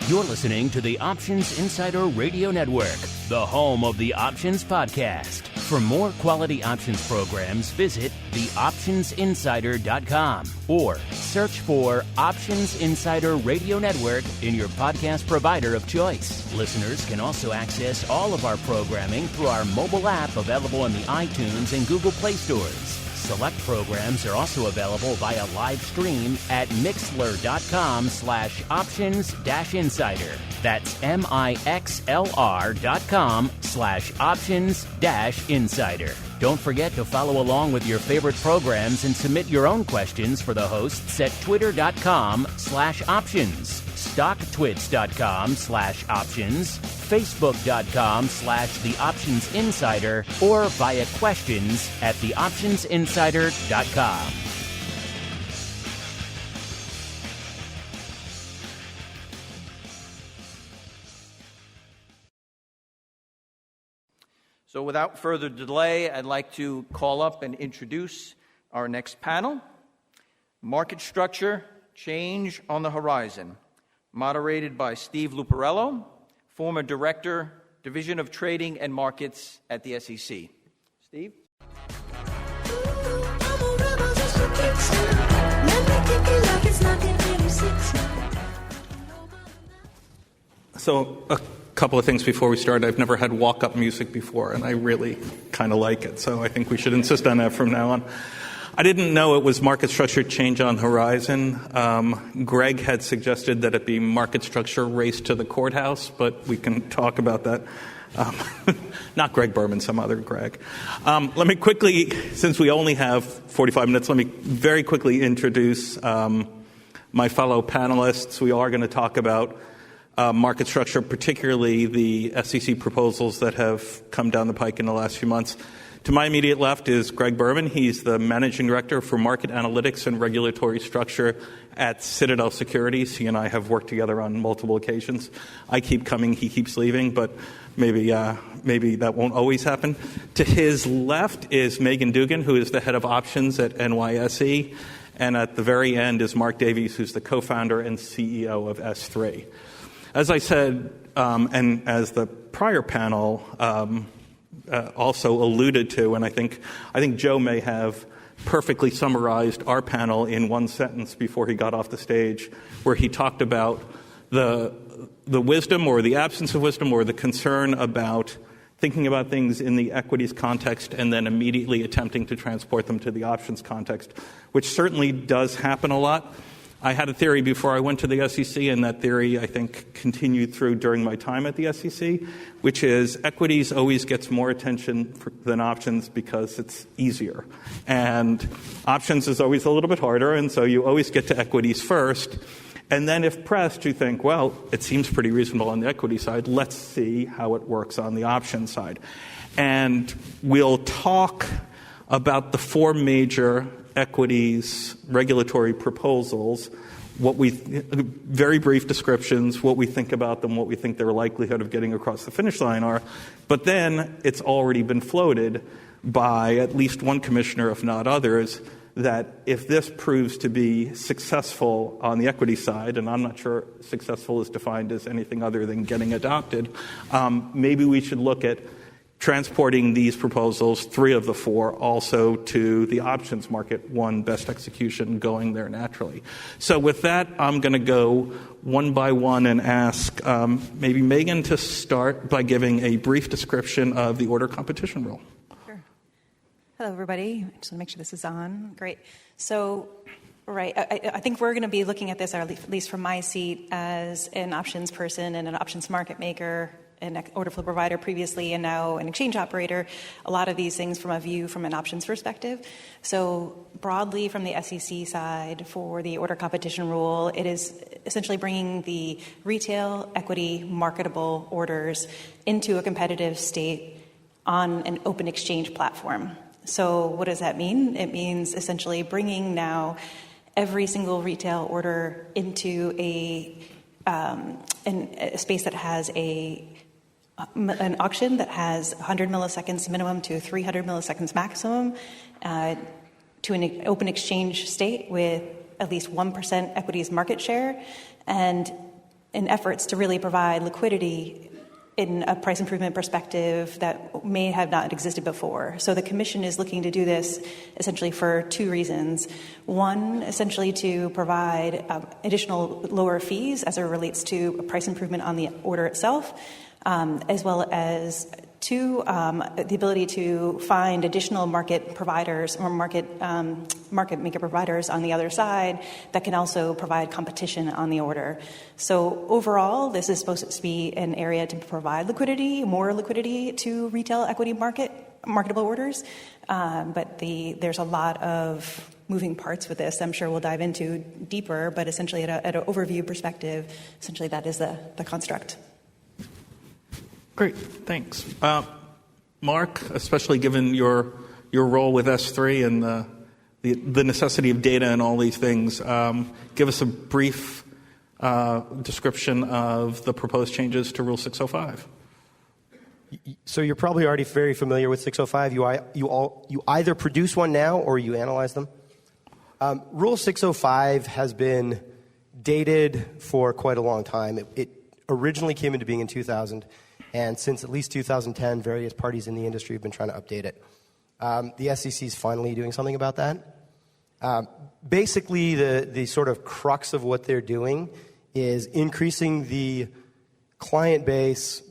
You're listening to the Options Insider Radio Network, the home of the Options Podcast. For more quality options programs, visit theoptionsinsider.com or search for Options Insider Radio Network in your podcast provider of choice. Listeners can also access all of our programming through our mobile app available in the iTunes and Google Play stores. Select programs are also available via live stream at mixlr.com/options-insider. That's mixlr.com/options-insider. Don't forget to follow along with your favorite programs and submit your own questions for the hosts at twitter.com/options, stocktwits.com/options, facebook.com/theoptionsinsider, or via questions at theoptionsinsider.com. So without further delay, I'd like to call up and introduce our next panel. Market Structure, Change on the Horizon, moderated by Steve Luparello, former Director, Division of Trading and Markets at the SEC. Steve? So a couple of things before we start. I've never had walk-up music before, and I really kind of like it, so I think we should insist on that from now on. I didn't know it was Market Structure Change on Horizon. Gregg had suggested that it be Market Structure Race to the Courthouse, but we can talk about that. Not Gregg Berman, some other Gregg. Let me quickly, since we only have 45 minutes, let me very quickly introduce my fellow panelists. We are going to talk about market structure, particularly the SEC proposals that have come down the pike in the last few months. To my immediate left is Gregg Berman. He's the Managing Director for Market Analytics and Regulatory Structure at Citadel Securities. He and I have worked together on multiple occasions. I keep coming, he keeps leaving, but maybe that won't always happen. To his left is Meaghan Dugan, who is the head of options at NYSE. And at the very end is Mark Davies, who's the co-founder and CEO of S3. As I said, and as the prior panel also alluded to, and I think Joe may have perfectly summarized our panel in one sentence before he got off the stage, where he talked about the wisdom or the absence of wisdom or the concern about thinking about things in the equities context and then immediately attempting to transport them to the options context, which certainly does happen a lot. I had a theory before I went to the SEC, and that theory, I think, continued through during my time at the SEC, which is equities always gets more attention than options because it's easier. And options is always a little bit harder, and so you always get to equities first. And then if pressed, you think, well, it seems pretty reasonable on the equity side. Let's see how it works on the option side. And we'll talk about the four major equities regulatory proposals, very brief descriptions, what we think about them, what we think their likelihood of getting across the finish line are. But then it's already been floated by at least one commissioner, if not others, that if this proves to be successful on the equity side, and I'm not sure successful is defined as anything other than getting adopted, maybe we should look at transporting these proposals, three of the four, also to the options market, one best execution going there naturally. So with that, I'm going to go one by one and ask maybe Meaghan to start by giving a brief description of the order competition rule. Sure. Hello, everybody. I just want to make sure this is on. Great. So, right, I think we're going to be looking at this, or at least from my seat, as an options person and an options market maker, an order flow provider previously, and now an exchange operator, a lot of these things from a view from an options perspective. So broadly from the SEC side, for the order competition rule, it is essentially bringing the retail equity marketable orders into a competitive state on an open exchange platform. So what does that mean? It means essentially bringing now every single retail order into a space that has an auction that has 100 milliseconds minimum to 300 milliseconds maximum, to an open exchange state with at least 1% equities market share, and in efforts to really provide liquidity in a price improvement perspective that may have not existed before. So the Commission is looking to do this essentially for two reasons. One, essentially to provide additional lower fees as it relates to a price improvement on the order itself, as well as two, the ability to find additional market providers or market maker providers on the other side that can also provide competition on the order. So overall, this is supposed to be an area to provide liquidity, more liquidity to retail equity marketable orders. But there's a lot of moving parts with this I'm sure we'll dive into deeper, but essentially at an overview perspective, essentially that is the construct. Great, thanks. Mark, especially given your role with S3 and the necessity of data and all these things, give us a brief description of the proposed changes to Rule 605. So you're probably already very familiar with 605. You either produce one now or you analyze them. Rule 605 has been dated for quite a long time. It originally came into being in 2000. And since at least 2010, various parties in the industry have been trying to update it. The SEC is finally doing something about that. Basically, the sort of crux of what they're doing is increasing the client base,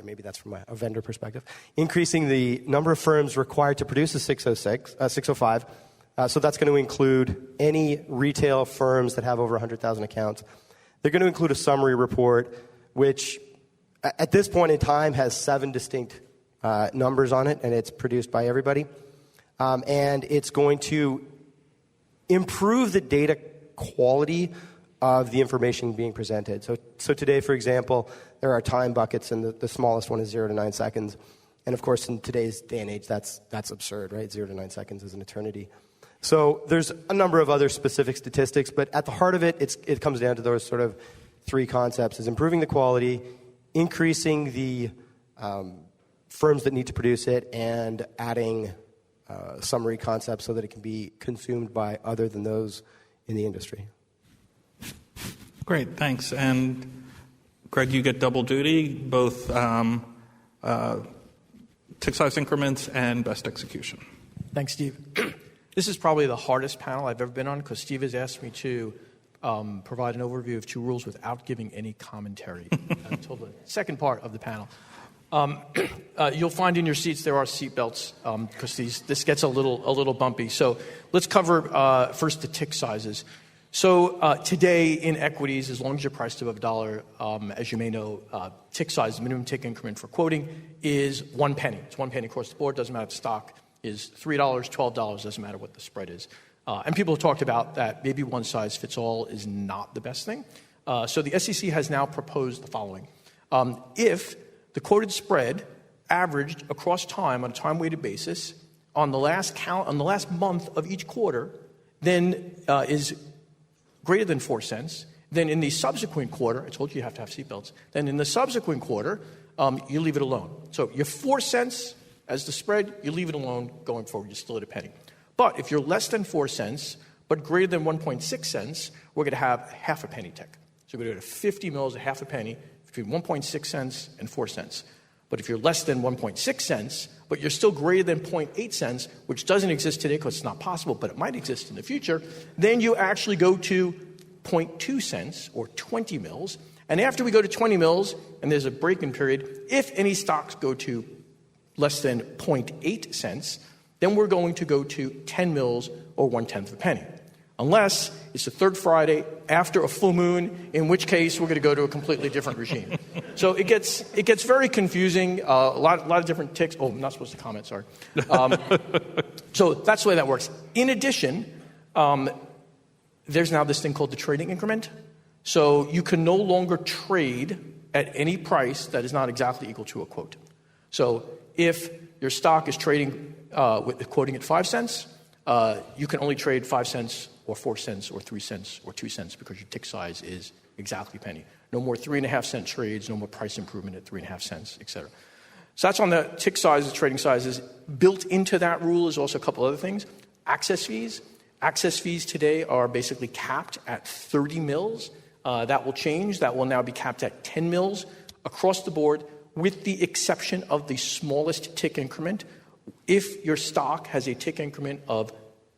maybe that's from a vendor perspective, increasing the number of firms required to produce a 605. So that's going to include any retail firms that have over 100,000 accounts. They're going to include a summary report, which at this point in time has 7 distinct numbers on it, and it's produced by everybody. And it's going to improve the data quality of the information being presented. So today, for example, there are time buckets, and the smallest one is 0 to 9 seconds. And of course, in today's day and age, that's absurd, right? 0 to 9 seconds is an eternity. So there's a number of other specific statistics, but at the heart of it, it comes down to those sort of 3 concepts: is improving the quality, increasing the firms that need to produce it, and adding summary concepts so that it can be consumed by other than those in the industry. Great, thanks. And Gregg, you get double duty, both tick size increments and best execution. Thanks, Steve. This is probably the hardest panel I've ever been on because Steve has asked me to provide an overview of 2 rules without giving any commentary until the second part of the panel. You'll find in your seats there are seat belts because this gets a little bumpy. So let's cover first the tick sizes. So today in equities, as long as you're priced above $1, as you may know, tick size, the minimum tick increment for quoting, is 1 penny. It's 1 penny across the board. Doesn't matter if the stock is $3, $12, doesn't matter what the spread is. And people have talked about that maybe one size fits all is not the best thing. So the SEC has now proposed the following. If the quoted spread averaged across time on a time-weighted basis on the last month of each quarter, then is greater than 4 cents, then in the subsequent quarter, I told you have to have seatbelts, then in the subsequent quarter, you leave it alone. So you're 4 cents as the spread, you leave it alone going forward, you're still at a penny. But if you're less than 4 cents, but greater than 1.6 cents, we're going to have half a penny tick. So we're going to go to 50 mils, a half a penny, between 1.6 cents and 4 cents. But if you're less than 1.6 cents, but you're still greater than 0.8 cents, which doesn't exist today because it's not possible, but it might exist in the future, then you actually go to 0.2 cents or 20 mils. And after we go to 20 mils, and there's a break-in period, if any stocks go to less than 0.8 cents, then we're going to go to 10 mils or 1/10 of a penny. Unless it's the third Friday after a full moon, in which case we're going to go to a completely different regime. So it gets very confusing. A lot of different ticks. Oh, I'm not supposed to comment. Sorry. So that's the way that works. In addition, there's now this thing called the trading increment. So you can no longer trade at any price that is not exactly equal to a quote. So if your stock is trading quoting at 5 cents, you can only trade 5 cents or 4 cents or 3 cents or 2 cents because your tick size is exactly a penny. No more 3.5 cent trades, no more price improvement at 3.5 cents, et cetera. So that's on the tick sizes, trading sizes. Built into that rule is also a couple other things. Access fees. Access fees today are basically capped at 30 mils. That will change. That will now be capped at 10 mils across the board, with the exception of the smallest tick increment. If your stock has a tick increment of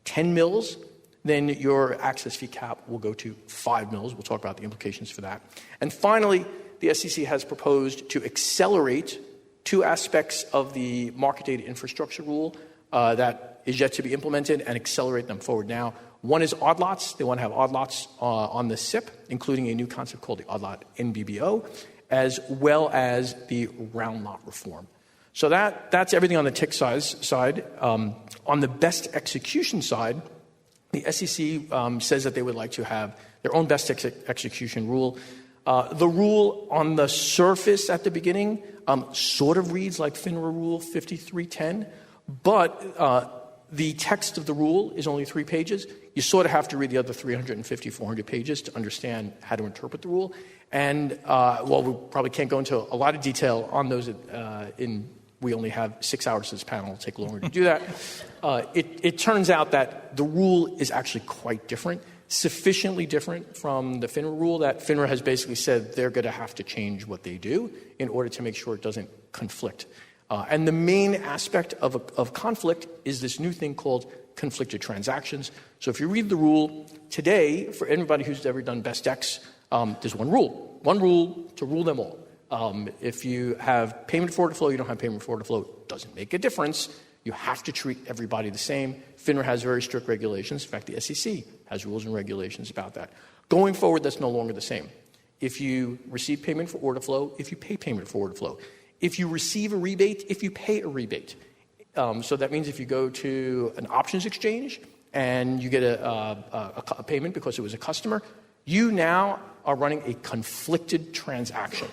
10 mils, then your access fee cap will go to 5 mils. We'll talk about the implications for that. And finally, the SEC has proposed to accelerate two aspects of the market data infrastructure rule that is yet to be implemented, and accelerate them forward now. One is odd lots. They want to have odd lots on the SIP, including a new concept called the odd lot NBBO, as well as the round lot reform. So that's everything on the tick size side. On the best execution side, the SEC says that they would like to have their own best execution rule. The rule on the surface at the beginning sort of reads like FINRA Rule 5310, but the text of the rule is only 3 pages. You sort of have to read the other 350, 400 pages to understand how to interpret the rule. And while we probably can't go into a lot of detail on those we only have 6 hours to this panel. It'll take longer to do that. It turns out that the rule is actually quite different, sufficiently different from the FINRA rule that FINRA has basically said they're going to have to change what they do in order to make sure it doesn't conflict. And the main aspect of conflict is this new thing called conflicted transactions. So if you read the rule today, for anybody who's ever done best X, there's one rule to rule them all. If you have payment for order flow, you don't have payment for order flow, it doesn't make a difference. You have to treat everybody the same. FINRA has very strict regulations. In fact, the SEC has rules and regulations about that. Going forward, that's no longer the same. If you receive payment for order flow, if you pay payment for order flow, if you receive a rebate, if you pay a rebate. So that means if you go to an options exchange and you get a payment because it was a customer, you now are running a conflicted transaction.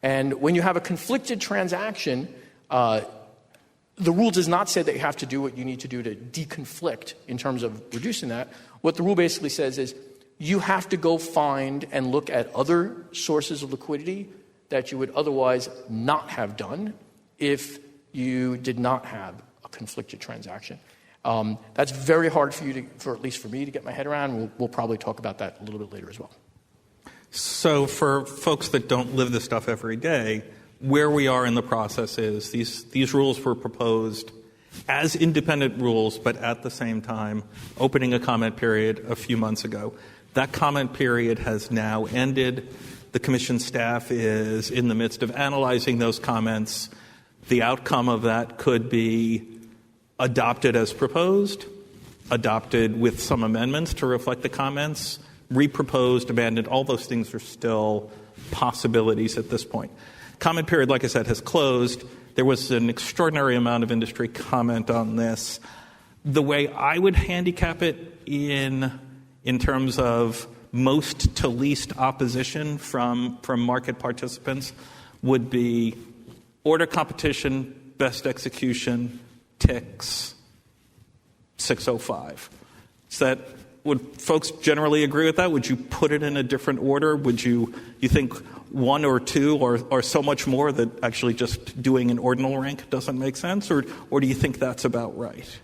And when you have a conflicted transaction, the rule does not say that you have to do what you need to do to deconflict in terms of reducing that. What the rule basically says is you have to go find and look at other sources of liquidity that you would otherwise not have done if you did not have a conflicted transaction. That's very hard for at least for me to get my head around. We'll probably talk about that a little bit later as well. So for folks that don't live this stuff every day, where we are in the process is these rules were proposed as independent rules, but at the same time opening a comment period a few months ago. That comment period has now ended. The Commission staff is in the midst of analyzing those comments. The outcome of that could be adopted as proposed, adopted with some amendments to reflect the comments, reproposed, abandoned. All those things are still possibilities at this point. Comment period, like I said, has closed. There was an extraordinary amount of industry comment on this. The way I would handicap it in terms of most to least opposition from market participants would be order competition, best execution, ticks, 605. Would folks generally agree with that? Would you put it in a different order? Would you think one or two or so much more that actually just doing an ordinal rank doesn't make sense? Or do you think that's about right?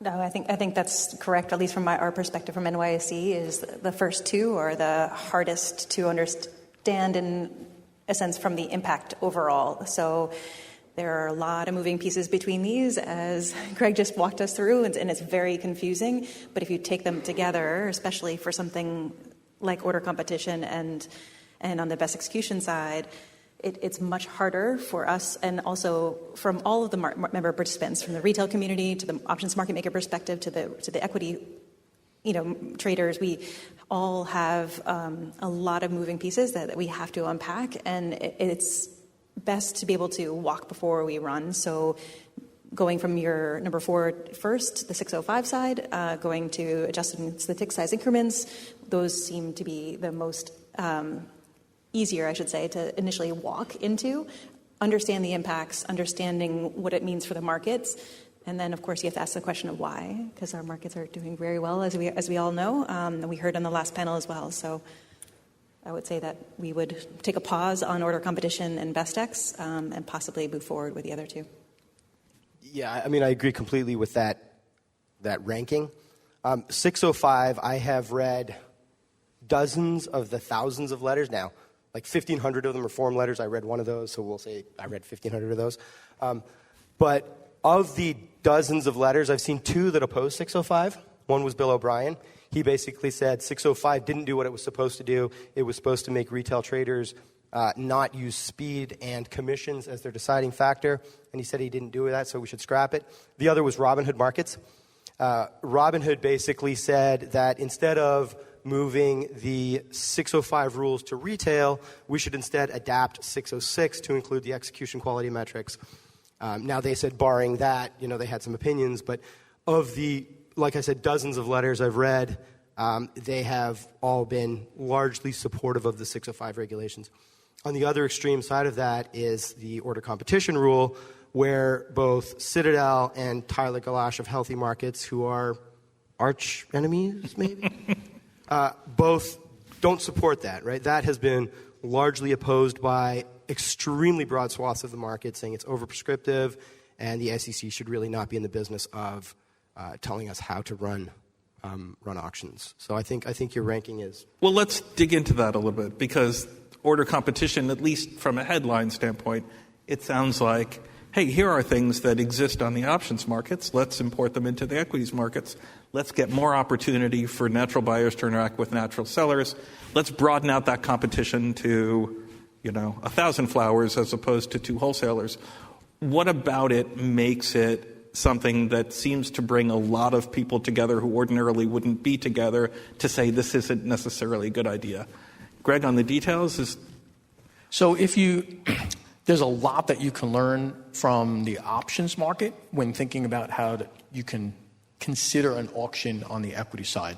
No, I think that's correct, at least from our perspective from NYSE, is the first two are the hardest to understand in a sense from the impact overall. So there are a lot of moving pieces between these, as Gregg just walked us through, and it's very confusing. But if you take them together, especially for something like order competition and on the best execution side, it's much harder for us, and also from all of the member participants, from the retail community to the options market maker perspective to the equity, traders. We all have a lot of moving pieces that we have to unpack, and it's best to be able to walk before we run. So going from your number 4 first, the 605 side, going to adjusting to the tick size increments, those seem to be the most easier, I should say, to initially walk into, understand the impacts, understanding what it means for the markets. And then, of course, you have to ask the question of why, because our markets are doing very well, as we all know, and we heard on the last panel as well. So I would say that we would take a pause on order competition and best X and possibly move forward with the other two. Yeah, I mean, I agree completely with that ranking. 605, I have read dozens of the thousands of letters. Now, like 1,500 of them are form letters. I read one of those, so we'll say I read 1,500 of those. But of the dozens of letters, I've seen 2 that oppose 605. One was Bill O'Brien. He basically said 605 didn't do what it was supposed to do. It was supposed to make retail traders not use speed and commissions as their deciding factor. And he said he didn't do that, so we should scrap it. The other was Robinhood Markets. Robinhood basically said that instead of moving the 605 rules to retail, we should instead adapt 606 to include the execution quality metrics. Now, they said barring that, they had some opinions, but of the, like I said, dozens of letters I've read, they have all been largely supportive of the 605 regulations. On the other extreme side of that is the order competition rule, where both Citadel and Tyler Galash of Healthy Markets, who are arch enemies, maybe, both don't support that, right? That has been largely opposed by extremely broad swaths of the market, saying it's over-prescriptive, and the SEC should really not be in the business of telling us how to run auctions. So I think your ranking is... Well, let's dig into that a little bit, because order competition, at least from a headline standpoint, it sounds like, hey, here are things that exist on the options markets. Let's import them into the equities markets. Let's get more opportunity for natural buyers to interact with natural sellers. Let's broaden out that competition to, 1,000 flowers as opposed to 2 wholesalers. What about it makes it something that seems to bring a lot of people together who ordinarily wouldn't be together to say this isn't necessarily a good idea? Gregg, on the details is... So there's a lot that you can learn from the options market when thinking about how you can consider an auction on the equity side.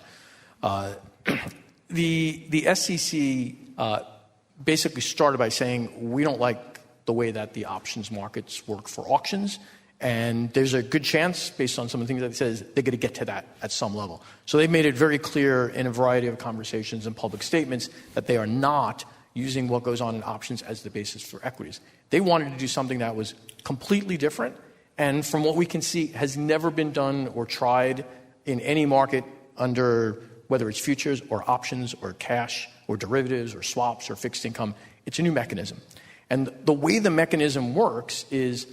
The SEC basically started by saying we don't like the way that the options markets work for auctions, and there's a good chance, based on some of the things that it says, they're going to get to that at some level. So they've made it very clear in a variety of conversations and public statements that they are not using what goes on in options as the basis for equities. They wanted to do something that was completely different, and from what we can see, has never been done or tried in any market under, whether it's futures or options or cash or derivatives or swaps or fixed income. It's a new mechanism. And the way the mechanism works is,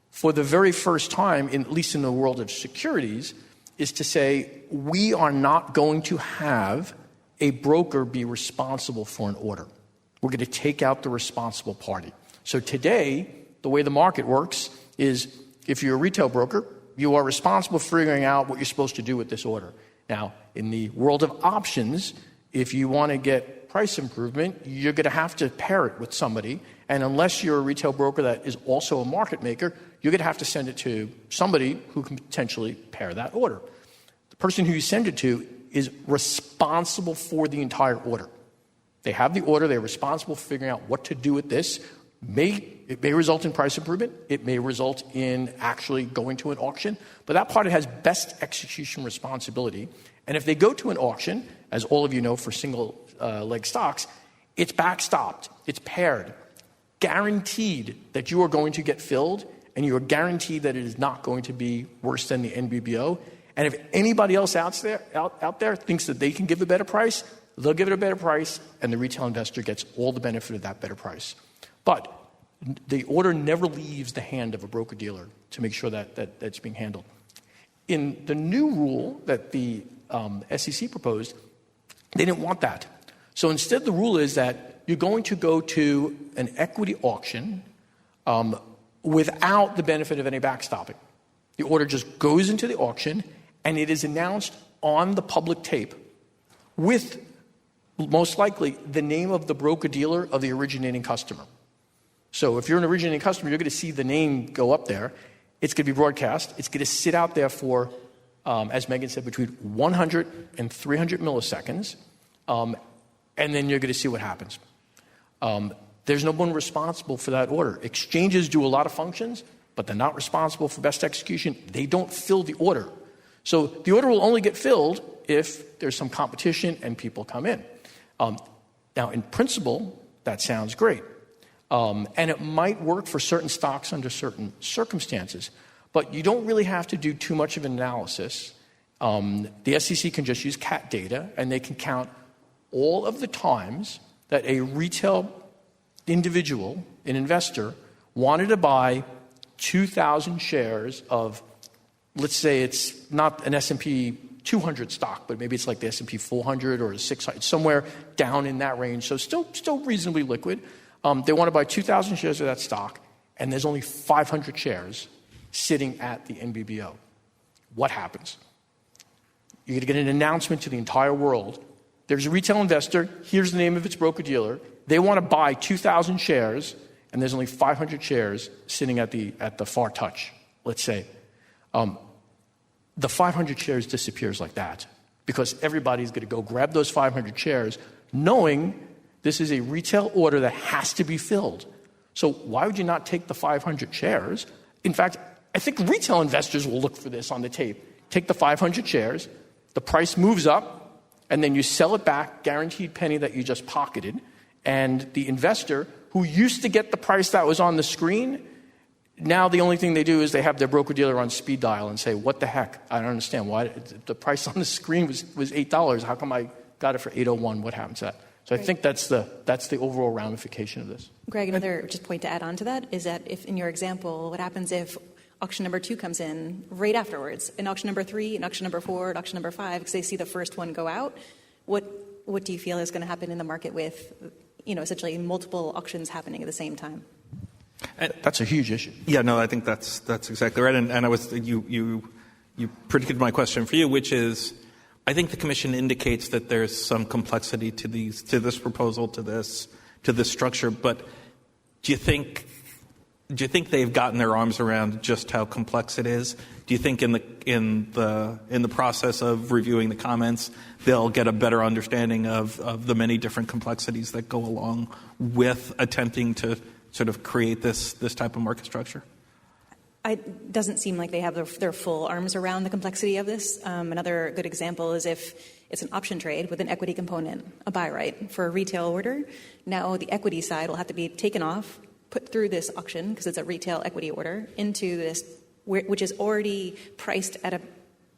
for the very first time, at least in the world of securities, is to say we are not going to have a broker be responsible for an order. We're going to take out the responsible party. So today, the way the market works is, if you're a retail broker, you are responsible for figuring out what you're supposed to do with this order. Now, in the world of options, if you want to get price improvement, you're going to have to pair it with somebody. And unless you're a retail broker that is also a market maker, you're going to have to send it to somebody who can potentially pair that order. The person who you send it to is responsible for the entire order. They have the order. They're responsible for figuring out what to do with this. It may result in price improvement. It may result in actually going to an auction. But that party has best execution responsibility. And if they go to an auction, as all of you know for single-leg stocks, it's backstopped. It's paired. Guaranteed that you are going to get filled, and you are guaranteed that it is not going to be worse than the NBBO. And if anybody else out there thinks that they can give a better price, they'll give it a better price, and the retail investor gets all the benefit of that better price. But the order never leaves the hand of a broker-dealer to make sure that it's being handled. In the new rule that the SEC proposed, they didn't want that. So instead, the rule is that you're going to go to an equity auction without the benefit of any backstopping. The order just goes into the auction, and it is announced on the public tape with, most likely, the name of the broker-dealer of the originating customer. So if you're an originating customer, you're going to see the name go up there. It's going to be broadcast. It's going to sit out there for, as Meaghan said, between 100 and 300 milliseconds. And then you're going to see what happens. There's no one responsible for that order. Exchanges do a lot of functions, but they're not responsible for best execution. They don't fill the order. So the order will only get filled if there's some competition and people come in. Now, in principle, that sounds great. And it might work for certain stocks under certain circumstances. But you don't really have to do too much of an analysis. The SEC can just use CAT data, and they can count all of the times that a retail individual, an investor, wanted to buy 2,000 shares of, let's say it's not an S&P 200 stock, but maybe it's like the S&P 400 or 600, somewhere down in that range, so still reasonably liquid. They want to buy 2,000 shares of that stock, and there's only 500 shares sitting at the NBBO. What happens? You're going to get an announcement to the entire world. There's a retail investor. Here's the name of its broker-dealer. They want to buy 2,000 shares, and there's only 500 shares sitting at the far touch, let's say. The 500 shares disappears like that because everybody's going to go grab those 500 shares knowing this is a retail order that has to be filled. So why would you not take the 500 shares? In fact, I think retail investors will look for this on the tape. Take the 500 shares, the price moves up, and then you sell it back, guaranteed penny that you just pocketed, and the investor who used to get the price that was on the screen, now the only thing they do is they have their broker-dealer on speed dial and say, what the heck? I don't understand. Why the price on the screen was $8. How come I got it for $8.01? What happens to that? So I think that's the overall ramification of this. Greg, another just point to add on to that is that if in your example, what happens if auction number 2 comes in right afterwards, and auction number 3, and auction number 4, and auction number 5, because they see the first one go out, what do you feel is going to happen in the market with, essentially multiple auctions happening at the same time? That's a huge issue. Yeah, no, I think that's exactly right. And I was you predicted my question for you, which is, I think the Commission indicates that there's some complexity to this proposal, to this structure. But do you think they've gotten their arms around just how complex it is? Do you think in the process of reviewing the comments, they'll get a better understanding of the many different complexities that go along with attempting to sort of create this type of market structure? It doesn't seem like they have their full arms around the complexity of this. Another good example is if it's an option trade with an equity component, a buy right for a retail order. Now the equity side will have to be taken off, put through this auction, because it's a retail equity order, into this, which is already priced at a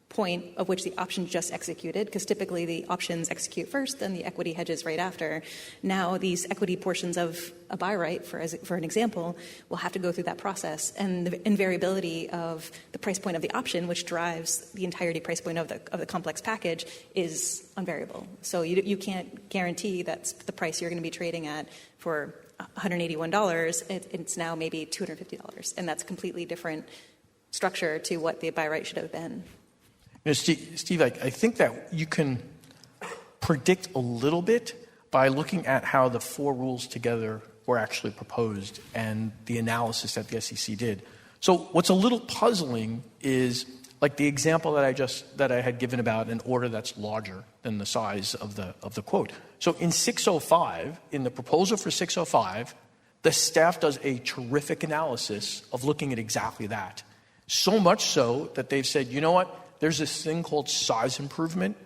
point of which the option just executed, because typically the options execute first, then the equity hedges right after. Now these equity portions of a buy right, for an example, will have to go through that process, and the invariability of the price point of the option, which drives the entirety price point of the complex package, is unvariable. So you can't guarantee that's the price you're going to be trading at for $181. It's now maybe $250, and that's a completely different structure to what the buy right should have been. Steve, I think that you can predict a little bit by looking at how the 4 rules together were actually proposed and the analysis that the SEC did. So what's a little puzzling is like the example that I had given about an order that's larger than the size of the quote. So in 605, in the proposal for 605, the staff does a terrific analysis of looking at exactly that. So much so that they've said, you know what? There's this thing called size improvement,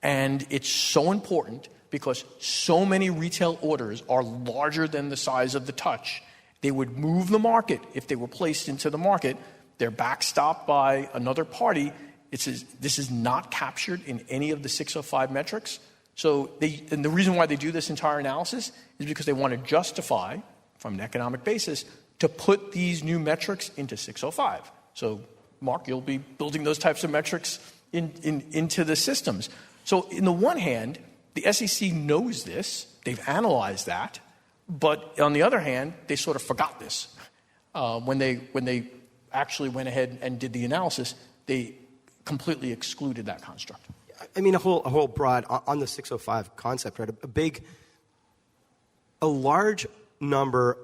and it's so important because so many retail orders are larger than the size of the touch. They would move the market if they were placed into the market. They're backstopped by another party. This is not captured in any of the 605 metrics. So and the reason why they do this entire analysis is because they want to justify, from an economic basis, to put these new metrics into 605. So Mark, you'll be building those types of metrics into the systems. So in the one hand, the SEC knows this. They've analyzed that. But on the other hand, they sort of forgot this. When they actually went ahead and did the analysis, they completely excluded that construct. I mean, a whole broad, on the 605 concept, right? A large number,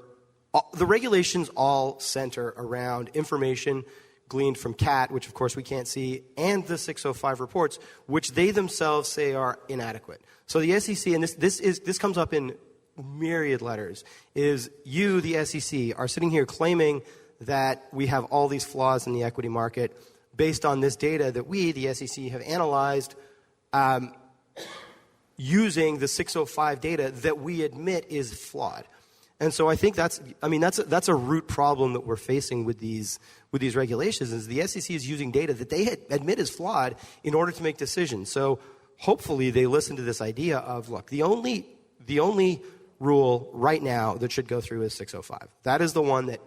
the regulations all center around information gleaned from CAT, which of course we can't see, and the 605 reports, which they themselves say are inadequate. So the SEC, and this comes up in myriad letters, is you, the SEC, are sitting here claiming that we have all these flaws in the equity market based on this data that we, the SEC, have analyzed using the 605 data that we admit is flawed. And so I think that's a root problem that we're facing with these regulations, is the SEC is using data that they admit is flawed in order to make decisions. So hopefully they listen to this idea of, look, the only rule right now that should go through is 605. That is the one that,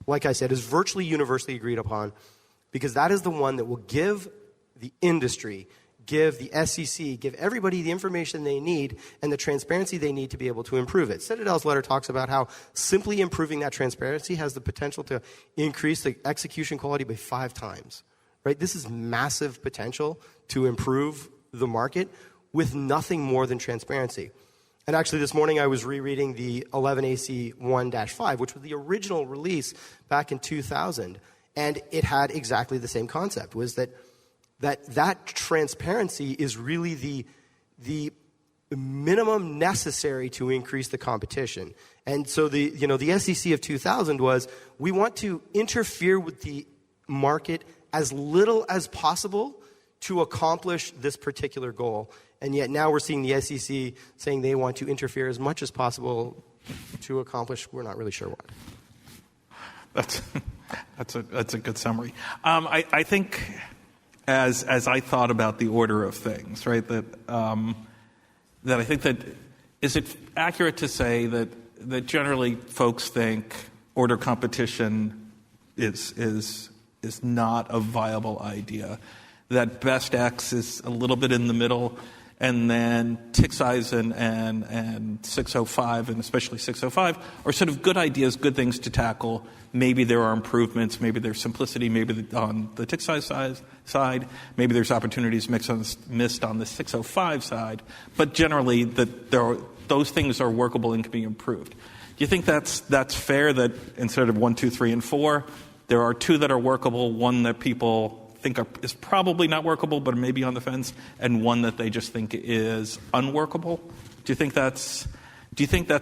like I said, is virtually universally agreed upon, because that is the one that will give the industry, give the SEC, give everybody the information they need and the transparency they need to be able to improve it. Citadel's letter talks about how simply improving that transparency has the potential to increase the execution quality by 5 times. Right? This is massive potential to improve the market with nothing more than transparency. And actually this morning I was rereading the 11AC 1-5, which was the original release back in 2000. And it had exactly the same concept, was that transparency is really the minimum necessary to increase the competition. And so the SEC of 2000 was, we want to interfere with the market as little as possible to accomplish this particular goal. And yet now we're seeing the SEC saying they want to interfere as much as possible to accomplish, we're not really sure what. That's a good summary. I think as I thought about the order of things, right, that I think that, is it accurate to say that generally folks think order competition is not a viable idea, that best X is a little bit in the middle, and then tick size and 605, and especially 605, are sort of good ideas, good things to tackle. Maybe there are improvements, maybe there's simplicity, maybe on the tick size side, maybe there's opportunities missed on the 605 side, but generally those things are workable and can be improved. Do you think that's fair, that instead of 1, 2, 3, and 4, there are 2 that are workable, 1 that people think is probably not workable but maybe on the fence, and 1 that they just think is unworkable? Do you think that's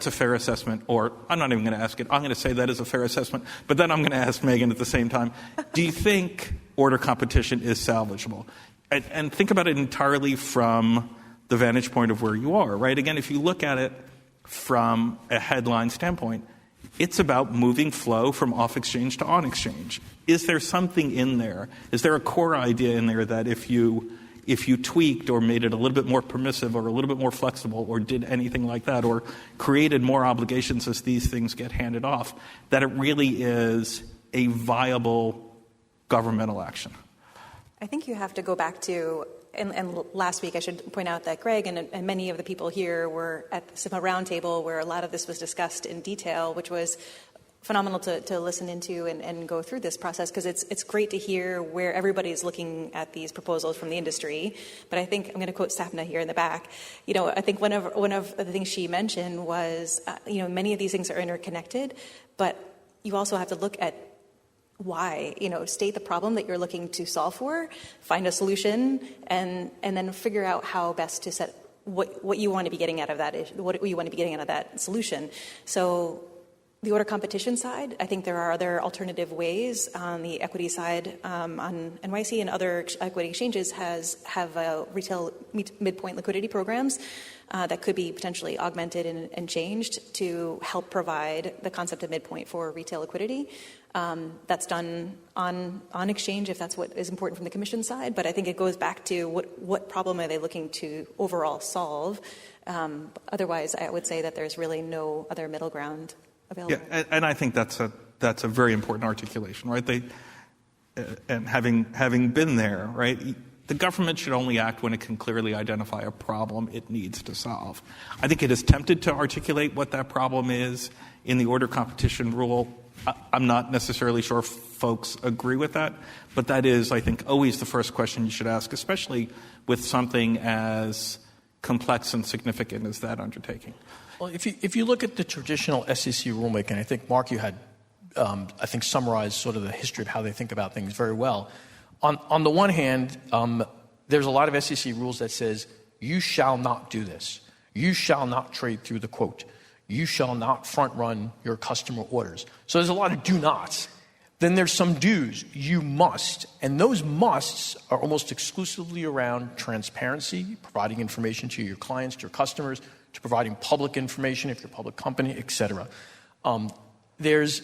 a fair assessment? Or I'm not even going to ask it. I'm going to say that is a fair assessment, but then I'm going to ask Meaghan at the same time. Do you think order competition is salvageable? And think about it entirely from the vantage point of where you are, right? Again, if you look at it from a headline standpoint, it's about moving flow from off-exchange to on-exchange. Is there something in there? Is there a core idea in there that if you tweaked or made it a little bit more permissive or a little bit more flexible or did anything like that or created more obligations as these things get handed off, that it really is a viable governmental action? I think you have to go back to, and last week I should point out that Gregg and many of the people here were at the SIPA roundtable where a lot of this was discussed in detail, which was phenomenal to listen into and go through this process, because it's great to hear where everybody's looking at these proposals from the industry. But I think I'm going to quote Sapna here in the back. I think one of the things she mentioned was, many of these things are interconnected, but you also have to look at why, state the problem that you're looking to solve for, find a solution, and then figure out how best to set what you want to be getting out of that, what you want to be getting out of that solution. So the order competition side, I think there are other alternative ways. On the equity side, on NYSE and other equity exchanges have retail midpoint liquidity programs that could be potentially augmented and changed to help provide the concept of midpoint for retail liquidity. That's done on exchange if that's what is important from the commission side, but I think it goes back to what problem are they looking to overall solve. Otherwise, I would say that there's really no other middle ground available. Yeah, and I think that's a very important articulation, right? And having been there, right, the government should only act when it can clearly identify a problem it needs to solve. I think it is tempted to articulate what that problem is in the order competition rule. I'm not necessarily sure if folks agree with that, but that is, I think, always the first question you should ask, especially with something as complex and significant as that undertaking. Well, if you look at the traditional SEC rulemaking, I think, Mark, you had, summarized sort of the history of how they think about things very well. On the one hand, there's a lot of SEC rules that says, you shall not do this. You shall not trade through the quote. You shall not front-run your customer orders. So there's a lot of do nots. Then there's some do's. You must. And those musts are almost exclusively around transparency, providing information to your clients, to your customers, to providing public information if you're a public company, et cetera. There's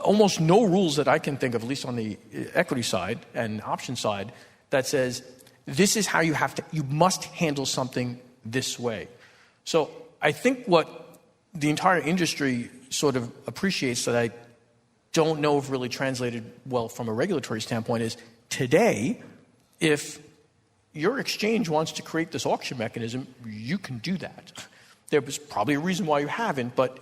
almost no rules that I can think of, at least on the equity side and option side, that says this is how you must handle something this way. So I think what the entire industry sort of appreciates that I don't know if really translated well from a regulatory standpoint is today, if your exchange wants to create this auction mechanism, you can do that. There was probably a reason why you haven't, but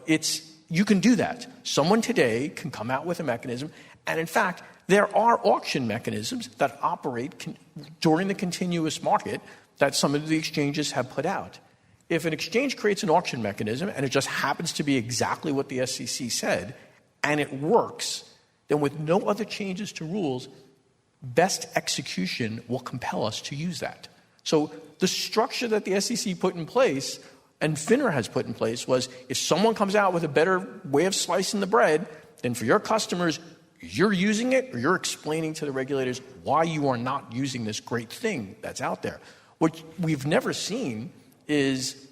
you can do that. Someone today can come out with a mechanism, and in fact, there are auction mechanisms that operate during the continuous market that some of the exchanges have put out. If an exchange creates an auction mechanism and it just happens to be exactly what the SEC said, and it works, then with no other changes to rules, best execution will compel us to use that. So the structure that the SEC put in place and FINRA has put in place was if someone comes out with a better way of slicing the bread, then for your customers, you're using it or you're explaining to the regulators why you are not using this great thing that's out there. What we've never seen is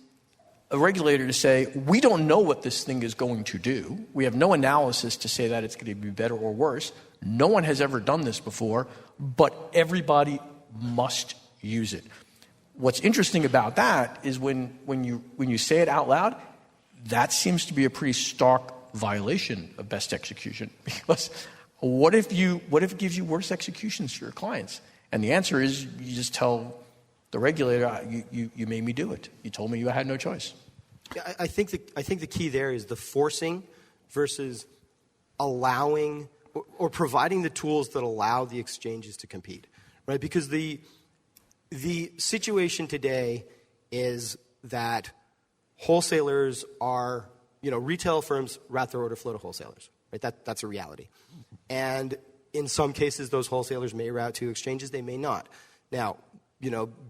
a regulator to say, we don't know what this thing is going to do. We have no analysis to say that it's going to be better or worse. No one has ever done this before, but everybody must use it. What's interesting about that is when you say it out loud, that seems to be a pretty stark violation of best execution. Because what if it gives you worse executions for your clients? And the answer is you just tell the regulator, you made me do it. You told me you had no choice. Yeah, I think the key there is the forcing versus allowing or providing the tools that allow the exchanges to compete, right? Because the situation today is that wholesalers are, retail firms route their order flow to wholesalers, right? That's a reality. And in some cases, those wholesalers may route to exchanges, they may not. Now,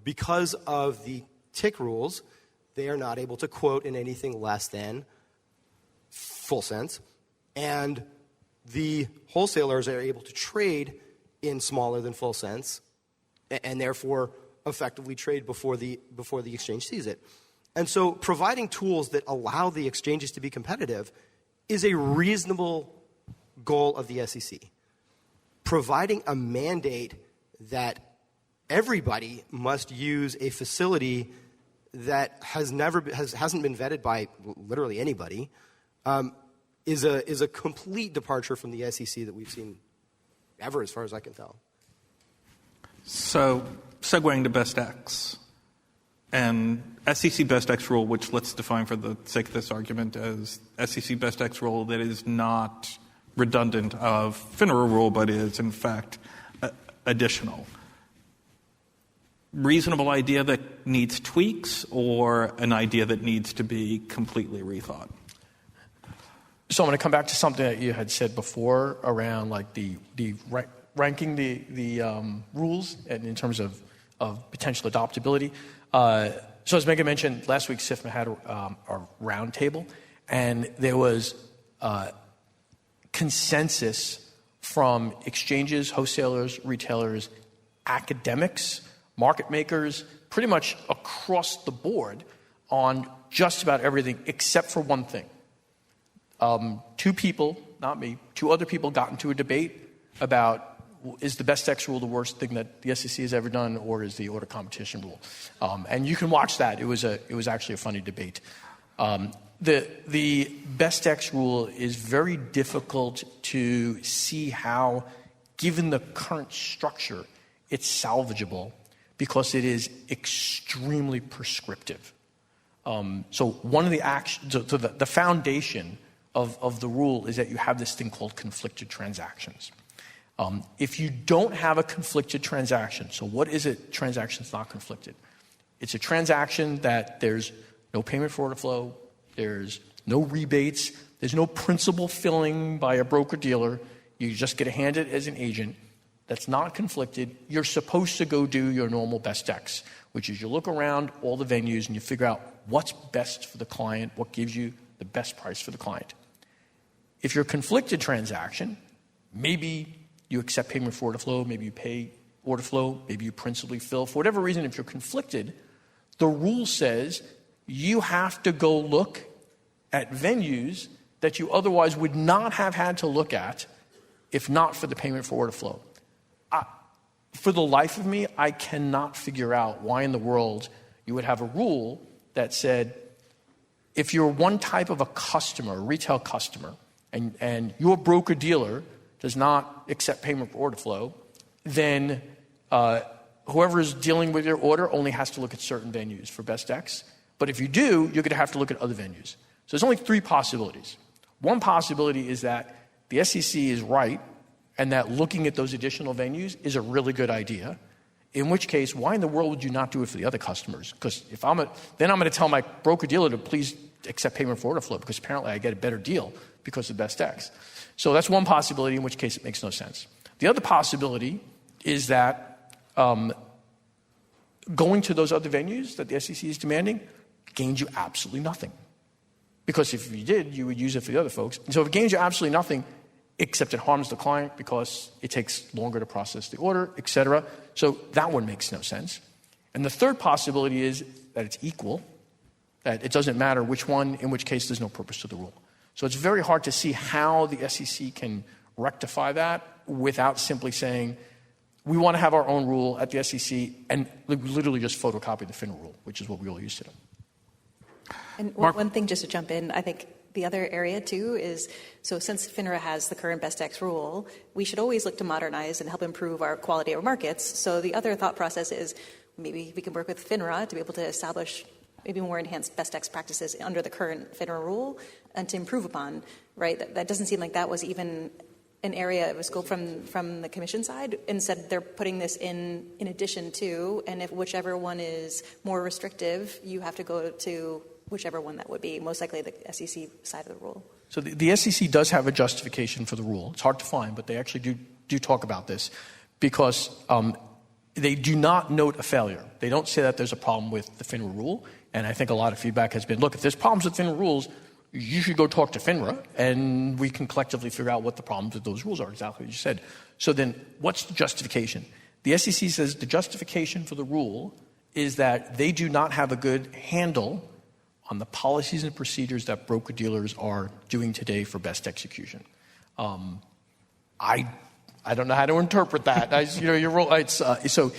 because of the tick rules, they are not able to quote in anything less than full cents. And the wholesalers are able to trade in smaller than full cents and therefore effectively trade before the exchange sees it. And so providing tools that allow the exchanges to be competitive is a reasonable goal of the SEC. Providing a mandate that everybody must use a facility that hasn't been vetted by literally anybody is a complete departure from the SEC that we've seen ever, as far as I can tell. So, segueing to Best X, and SEC Best X rule, which let's define for the sake of this argument as SEC Best X rule that is not redundant of FINRA rule, but is in fact additional. Reasonable idea that needs tweaks, or an idea that needs to be completely rethought? So I'm going to come back to something that you had said before around like the ranking the rules and in terms of potential adoptability. So as Meaghan mentioned, last week SIFMA had a round table, and there was consensus from exchanges, wholesalers, retailers, academics, market makers, pretty much across the board on just about everything except for one thing. Two people, not me, two other people got into a debate about is the Best X rule the worst thing that the SEC has ever done, or is the order competition rule? And you can watch that. It was actually a funny debate. The Best X rule is very difficult to see how, given the current structure, it's salvageable because it is extremely prescriptive. So one of the actions, so the foundation of the rule is that you have this thing called conflicted transactions. If you don't have a conflicted transaction, so what is a transaction that's not conflicted? It's a transaction that there's no payment for order flow, there's no rebates, there's no principal filling by a broker-dealer, you just get handed as an agent. That's not conflicted. You're supposed to go do your normal Best X, which is you look around all the venues and you figure out what's best for the client, what gives you the best price for the client. If you're a conflicted transaction, maybe you accept payment for order flow, maybe you pay order flow, maybe you principally fill. For whatever reason, if you're conflicted, the rule says you have to go look at venues that you otherwise would not have had to look at if not for the payment for order flow. For the life of me, I cannot figure out why in the world you would have a rule that said, if you're one type of a customer, a retail customer, and your broker-dealer does not accept payment for order flow, then whoever is dealing with your order only has to look at certain venues for best X. But if you do, you're going to have to look at other venues. So there's only three possibilities. One possibility is that the SEC is right and that looking at those additional venues is a really good idea, in which case, why in the world would you not do it for the other customers? Because then I'm going to tell my broker-dealer to please accept payment for order flow, because apparently I get a better deal because of best X. So that's one possibility, in which case it makes no sense. The other possibility is that going to those other venues that the SEC is demanding gains you absolutely nothing. Because if you did, you would use it for the other folks. And so if it gains you absolutely nothing, except it harms the client because it takes longer to process the order, et cetera. So that one makes no sense. And the third possibility is that it's equal, that it doesn't matter which one, in which case there's no purpose to the rule. So it's very hard to see how the SEC can rectify that without simply saying, we want to have our own rule at the SEC and literally just photocopy the FINRA rule, which is what we all used to do. And one thing just to jump in, I think the other area too is, so since FINRA has the current Best X rule, we should always look to modernize and help improve our quality of our markets. So the other thought process is maybe we can work with FINRA to be able to establish maybe more enhanced Best X practices under the current FINRA rule and to improve upon, right? That doesn't seem like that was even an area of scope from the commission side. Instead, they're putting this in addition to, and if whichever one is more restrictive, you have to go to whichever one that would be, most likely the SEC side of the rule. So the SEC does have a justification for the rule. It's hard to find, but they actually do talk about this because they do not note a failure. They don't say that there's a problem with the FINRA rule, and I think a lot of feedback has been, look, if there's problems with FINRA rules, you should go talk to FINRA, and we can collectively figure out what the problems with those rules are, exactly what you said. So then what's the justification? The SEC says the justification for the rule is that they do not have a good handle on the policies and procedures that broker-dealers are doing today for best execution. I don't know how to interpret that. So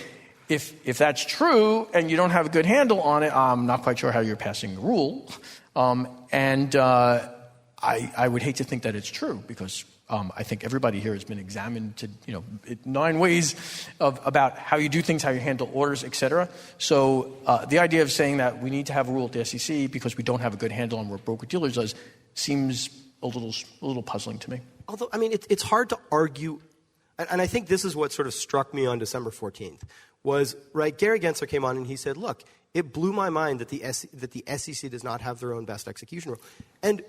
if that's true and you don't have a good handle on it, I'm not quite sure how you're passing the rule. I would hate to think that it's true because I think everybody here has been examined to 9 ways about how you do things, how you handle orders, et cetera. So the idea of saying that we need to have a rule at the SEC because we don't have a good handle on what broker-dealers does seems a little puzzling to me. Although, I mean, it's hard to argue, and I think this is what sort of struck me on December 14th, was, right, Gary Gensler came on and he said, look, it blew my mind that the SEC does not have their own best execution rule. And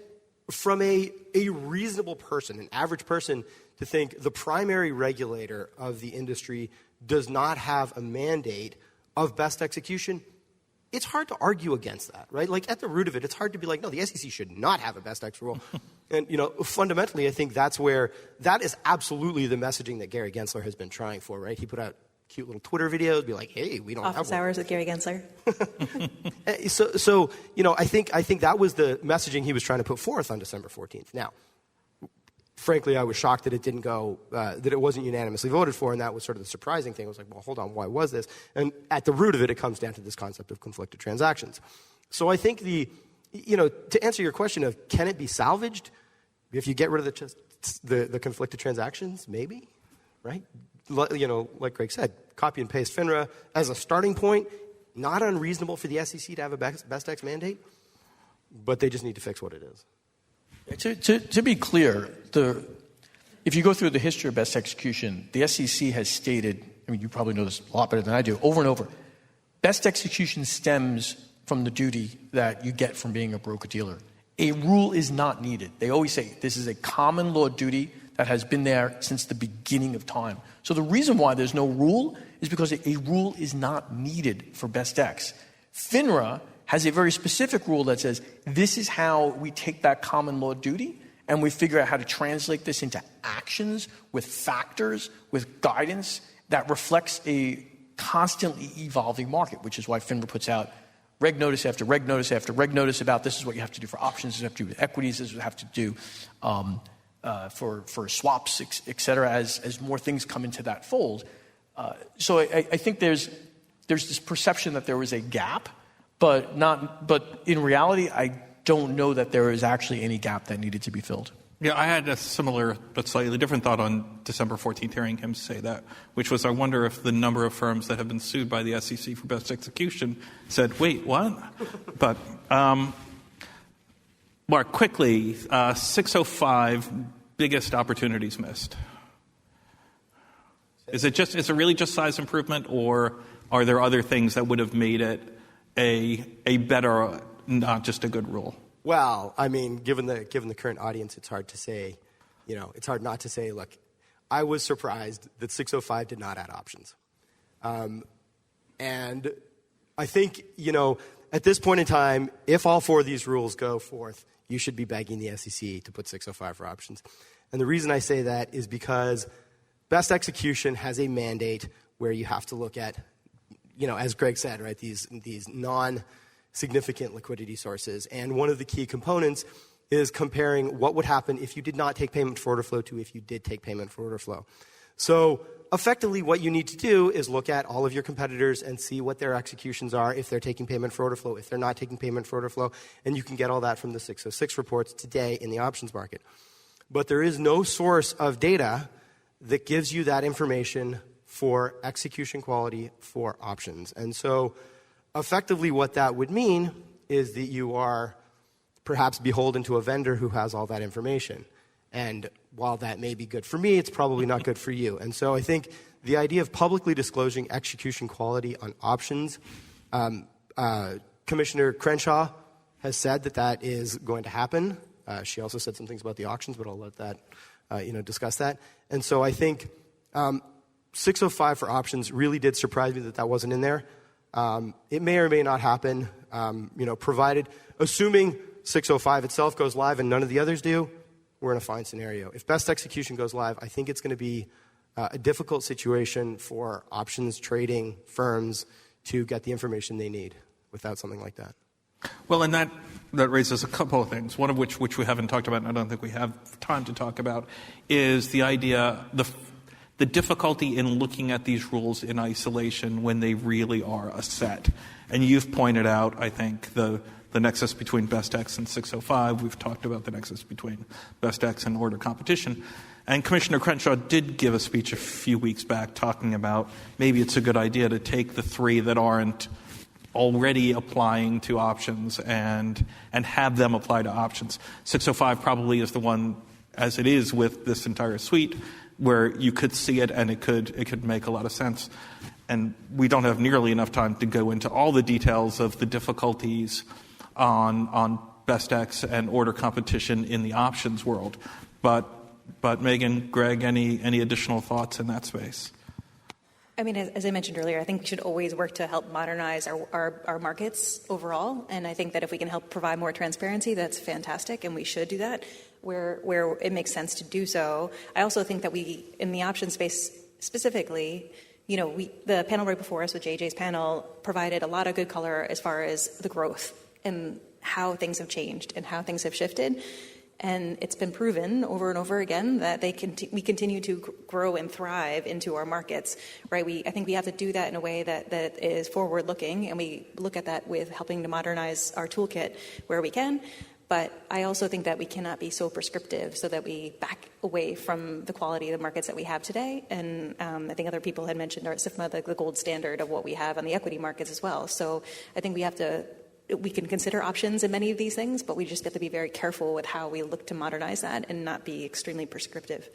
from a reasonable person, an average person, to think the primary regulator of the industry does not have a mandate of best execution, it's hard to argue against that, right? Like, at the root of it, it's hard to be like, no, the SEC should not have a best X rule. And, fundamentally, I think that is absolutely the messaging that Gary Gensler has been trying for, right? He put out cute little Twitter videos, be like, hey, we don't have one. Office hours with Gary Gensler. So I think that was the messaging he was trying to put forth on December 14th. Now, frankly, I was shocked that it didn't go, that it wasn't unanimously voted for, and that was sort of the surprising thing. I was like, well, hold on, why was this? And at the root of it, it comes down to this concept of conflicted transactions. So I think to answer your question of can it be salvaged, if you get rid of the conflicted transactions, maybe, right? Like Gregg said, copy and paste FINRA as a starting point, not unreasonable for the SEC to have a best X mandate, but they just need to fix what it is. To be clear, if you go through the history of best execution, the SEC has stated, I mean, you probably know this a lot better than I do, over and over, best execution stems from the duty that you get from being a broker-dealer. A rule is not needed. They always say this is a common law duty that has been there since the beginning of time. So the reason why there's no rule is because a rule is not needed for best X. FINRA has a very specific rule that says this is how we take that common law duty and we figure out how to translate this into actions with factors, with guidance that reflects a constantly evolving market, which is why FINRA puts out reg notice after reg notice after reg notice about this is what you have to do for options, this is what you have to do with equities, this is what you have to do for swaps, et cetera, as more things come into that fold. So I think there's this perception that there was a gap, but in reality, I don't know that there is actually any gap that needed to be filled. Yeah, I had a similar but slightly different thought on December 14th hearing him say that, which was I wonder if the number of firms that have been sued by the SEC for best execution said, wait, what? But, Mark, quickly, 605, biggest opportunities missed. Is it really just size improvement, or are there other things that would have made it a better, not just a good rule? Well, I mean, given the current audience, it's hard to say, it's hard not to say, look, I was surprised that 605 did not add options. And I think, at this point in time, if all four of these rules go forth, you should be begging the SEC to put 605 for options. And the reason I say that is because best execution has a mandate where you have to look at, as Gregg said, right, these non-significant liquidity sources. And one of the key components is comparing what would happen if you did not take payment for order flow to if you did take payment for order flow. So effectively what you need to do is look at all of your competitors and see what their executions are, if they're taking payment for order flow, if they're not taking payment for order flow, and you can get all that from the 606 reports today in the options market. But there is no source of data that gives you that information for execution quality for options. And so effectively what that would mean is that you are perhaps beholden to a vendor who has all that information. And while that may be good for me, it's probably not good for you. And so I think the idea of publicly disclosing execution quality on options, Commissioner Crenshaw has said that is going to happen. She also said some things about the auctions, but I'll let that, discuss that. And so I think 605 for options really did surprise me that wasn't in there. It may or may not happen, provided, assuming 605 itself goes live and none of the others do, we're in a fine scenario. If best execution goes live, I think it's going to be a difficult situation for options trading firms to get the information they need without something like that. Well, and that raises a couple of things, one of which we haven't talked about, and I don't think we have time to talk about, is the idea, the difficulty in looking at these rules in isolation when they really are a set. And you've pointed out, I think, the nexus between BestX and 605. We've talked about the nexus between BestX and order competition. And Commissioner Crenshaw did give a speech a few weeks back talking about maybe it's a good idea to take the three that aren't already applying to options and have them apply to options. 605 probably is the one, as it is with this entire suite, where you could see it and it could make a lot of sense. And we don't have nearly enough time to go into all the details of the difficulties on BestX and order competition in the options world. But Meaghan, Gregg, any additional thoughts in that space? I mean, as I mentioned earlier, I think we should always work to help modernize our markets overall. And I think that if we can help provide more transparency, that's fantastic, and we should do that where it makes sense to do so. I also think that we, in the option space specifically, the panel right before us with JJ's panel provided a lot of good color as far as the growth and how things have changed and how things have shifted. And it's been proven over and over again that we continue to grow and thrive into our markets, right? I think we have to do that in a way that is forward-looking, and we look at that with helping to modernize our toolkit where we can. But I also think that we cannot be so prescriptive so that we back away from the quality of the markets that we have today. And I think other people had mentioned our SIFMA, the gold standard of what we have on the equity markets as well. So I think we can consider options in many of these things, but we just have to be very careful with how we look to modernize that and not be extremely prescriptive.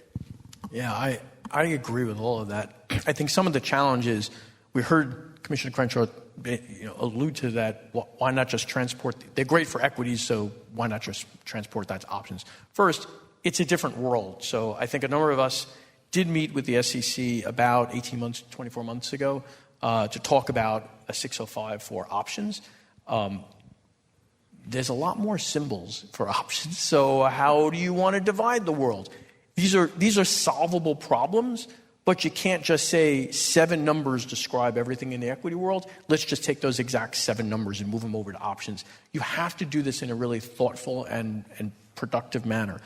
Yeah, I agree with all of that. I think some of the challenges, we heard Commissioner Crenshaw allude to that. Why not just transport? They're great for equities, so why not just transport that to options? First, it's a different world. So I think a number of us did meet with the SEC about 18 months, 24 months ago to talk about a 605 for options. There's a lot more symbols for options. So how do you want to divide the world? These are solvable problems, but you can't just say 7 numbers describe everything in the equity world. Let's just take those exact 7 numbers and move them over to options. You have to do this in a really thoughtful and productive manner.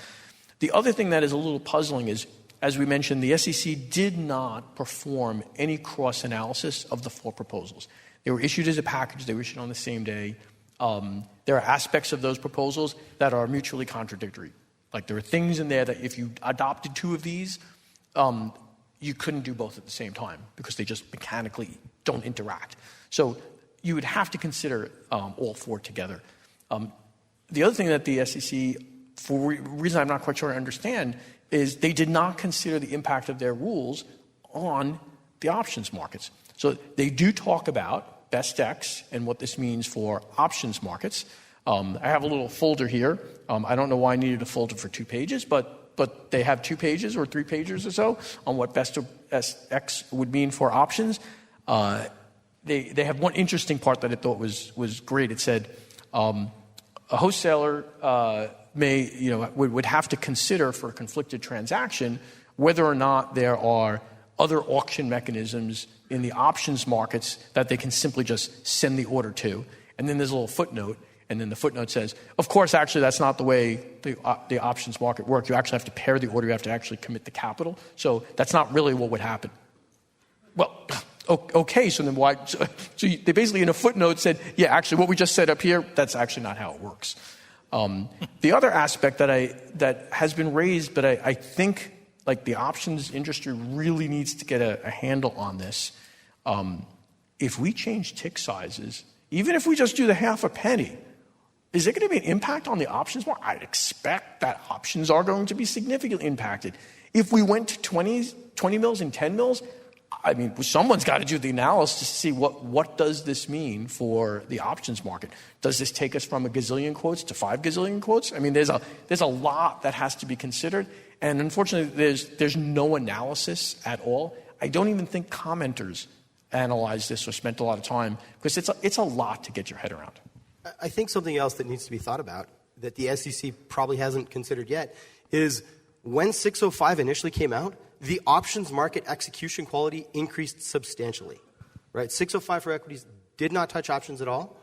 The other thing that is a little puzzling is as we mentioned, the SEC did not perform any cross-analysis of the 4 proposals. They were issued as a package. They were issued on the same day. There are aspects of those proposals that are mutually contradictory. Like there are things in there that if you adopted 2 of these, you couldn't do both at the same time because they just mechanically don't interact. So you would have to consider all 4 together. The other thing that the SEC, for a reason I'm not quite sure I understand, is they did not consider the impact of their rules on the options markets. So they do talk about best X and what this means for options markets. I have a little folder here. I don't know why I needed a folder for 2 pages, but they have 2 pages or 3 pages or so on what best X would mean for options. They have one interesting part that I thought was great. It said a wholesaler would have to consider for a conflicted transaction whether or not there are other auction mechanisms in the options markets that they can simply just send the order to. And then there's a little footnote, and then the footnote says, of course, actually, that's not the way the options market works. You actually have to pair the order. You have to actually commit the capital. So that's not really what would happen. Well, okay, so then why? So they basically in a footnote said, yeah, actually, what we just said up here, that's actually not how it works. The other aspect that has been raised, but I think like the options industry really needs to get a handle on this. If we change tick sizes, even if we just do the half a penny, is there going to be an impact on the options market? I'd expect that options are going to be significantly impacted. If we went to 20 mils and 10 mils, I mean, someone's got to do the analysis to see what does this mean for the options market. Does this take us from a gazillion quotes to 5 gazillion quotes? I mean, there's a lot that has to be considered, and unfortunately, there's no analysis at all. I don't even think commenters analyzed this or spent a lot of time because it's a lot to get your head around. I think something else that needs to be thought about that the SEC probably hasn't considered yet is when 605 initially came out, the options market execution quality increased substantially, right? 605 for equities did not touch options at all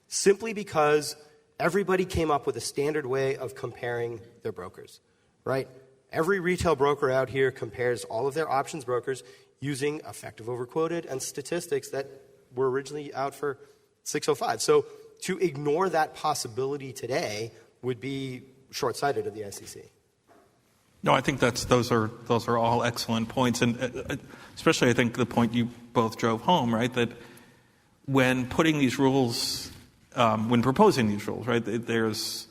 simply because everybody came up with a standard way of comparing their brokers, right? Every retail broker out here compares all of their options brokers using effective overquoted and statistics that were originally out for 605. So to ignore that possibility today would be short-sighted of the SEC. No, I think those are all excellent points, and especially I think the point you both drove home, right? That when putting these rules, when proposing these rules, right, there's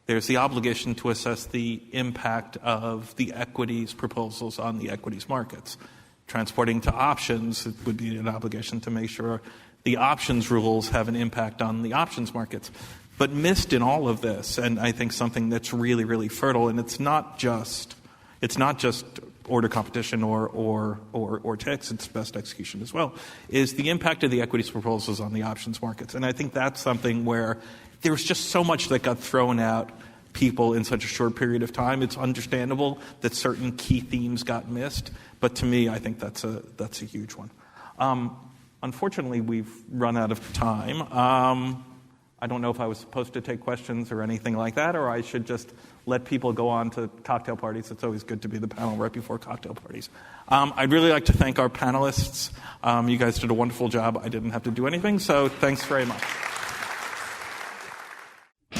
the obligation to assess the impact of the equities proposals on the equities markets. Transporting to options, it would be an obligation to make sure the options rules have an impact on the options markets. But missed in all of this, and I think something that's really, really fertile, and it's not just order competition or ticks, it's best execution as well, is the impact of the equities proposals on the options markets. And I think that's something where there's just so much that got thrown at people in such a short period of time. It's understandable that certain key themes got missed, but to me, I think that's a huge one. Unfortunately, we've run out of time. I don't know if I was supposed to take questions or anything like that, or I should just let people go on to cocktail parties. It's always good to be the panel right before cocktail parties. I'd really like to thank our panelists. You guys did a wonderful job. I didn't have to do anything, so thanks very much.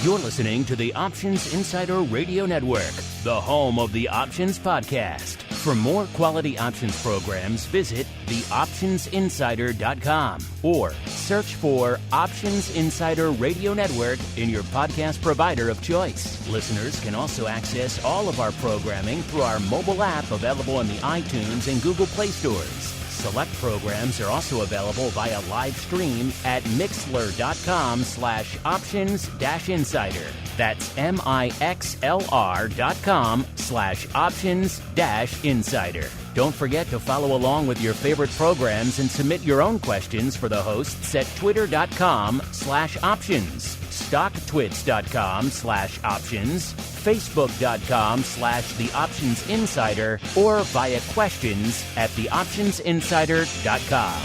You're listening to the Options Insider Radio Network, the home of the Options Podcast. For more quality options programs, visit theoptionsinsider.com or search for Options Insider Radio Network in your podcast provider of choice. Listeners can also access all of our programming through our mobile app available in the iTunes and Google Play stores. Select programs are also available via live stream at mixlr.com/options-insider. That's mixlr.com/options-insider. Don't forget to follow along with your favorite programs and submit your own questions for the hosts at twitter.com/options, stocktwits.com/options, facebook.com/theoptionsinsider, or via questions@theoptionsinsider.com.